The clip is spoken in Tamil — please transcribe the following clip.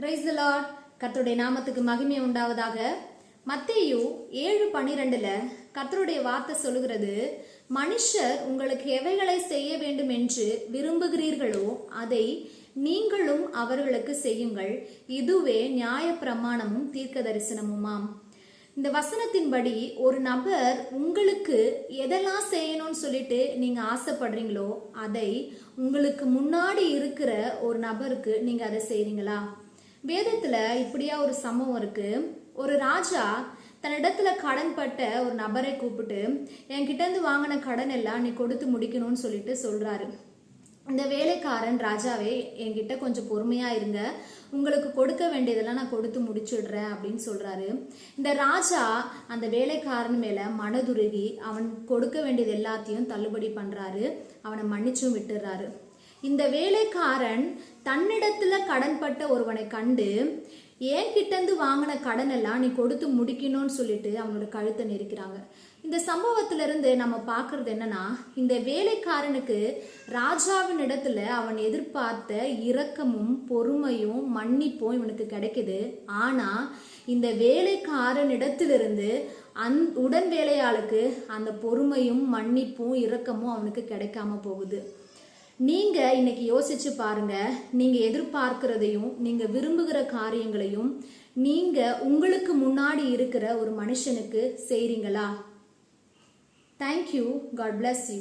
Praise the Lord. கர்த்தருடைய நாமத்துக்கு மகிமை உண்டாவதாக. மத்தேயு 7:12 கர்த்தருடைய வார்த்தை சொல்லுகிறது, மனுஷர் உங்களுக்கு எவைகளை செய்ய வேண்டும் என்று விரும்புகிறீர்களோ அதை நீங்களும் அவர்களுக்கு செய்யுங்கள், இதுவே நியாய பிரமாணமும் தீர்க்க தரிசனமுமாம். இந்த வசனத்தின்படி ஒரு நபர் உங்களுக்கு எதெல்லாம் செய்யணும்னு சொல்லிட்டு நீங்க ஆசைப்படுறீங்களோ அதை உங்களுக்கு முன்னாடி இருக்கிற ஒரு நபருக்கு நீங்க அதை செய்றீங்களா? வேதத்துல இப்படியா ஒரு சம்பவம் இருக்கு. ஒரு ராஜா தன்னிடத்துல கடன் பட்ட ஒரு நபரை கூப்பிட்டு, என்கிட்ட இருந்து வாங்கின கடன் எல்லாம் நீ கொடுத்து முடிக்கணும்னு சொல்லிட்டு சொல்றாரு. இந்த வேலைக்காரன், ராஜாவே என்கிட்ட கொஞ்சம் பொறுமையா இருங்க, உங்களுக்கு கொடுக்க வேண்டியதெல்லாம் நான் கொடுத்து முடிச்சுடுறேன் அப்படின்னு சொல்றாரு. இந்த ராஜா அந்த வேலைக்காரன் மேல மனதுருகி அவன் கொடுக்க வேண்டியது எல்லாத்தையும் தள்ளுபடி பண்றாரு, அவனை மன்னிச்சும் விட்டுறாரு. இந்த வேலைக்காரன் தன்னிடத்துல கடன்பட்ட ஒருவனை கண்டு, என்கிட்ட இருந்து வாங்கின கடன் எல்லாம் நீ கொடுத்து முடிக்கணும்னு சொல்லிட்டு அவனோட கழுத்தை நெரிக்கிறாங்க. இந்த சம்பவத்துல இருந்து நம்ம பாக்குறது என்னன்னா, இந்த வேலைக்காரனுக்கு ராஜாவின் இடத்துல அவன் எதிர்பார்த்த இரக்கமும் பொறுமையும் மன்னிப்பும் இவனுக்கு கிடைக்குது. ஆனா இந்த வேலைக்காரன் இடத்திலிருந்து உடன் வேலையாளுக்கு அந்த பொறுமையும் மன்னிப்பும் இரக்கமும் அவனுக்கு கிடைக்காம போகுது. நீங்க இன்னைக்கு யோசிச்சு பாருங்க, நீங்க எதிர்பார்க்கிறதையும் நீங்க விரும்புகிற காரியங்களையும் நீங்க உங்களுக்கு முன்னாடி இருக்கிற ஒரு மனுஷனுக்கு செய்றீங்களா? தேங்க்யூ. God bless you.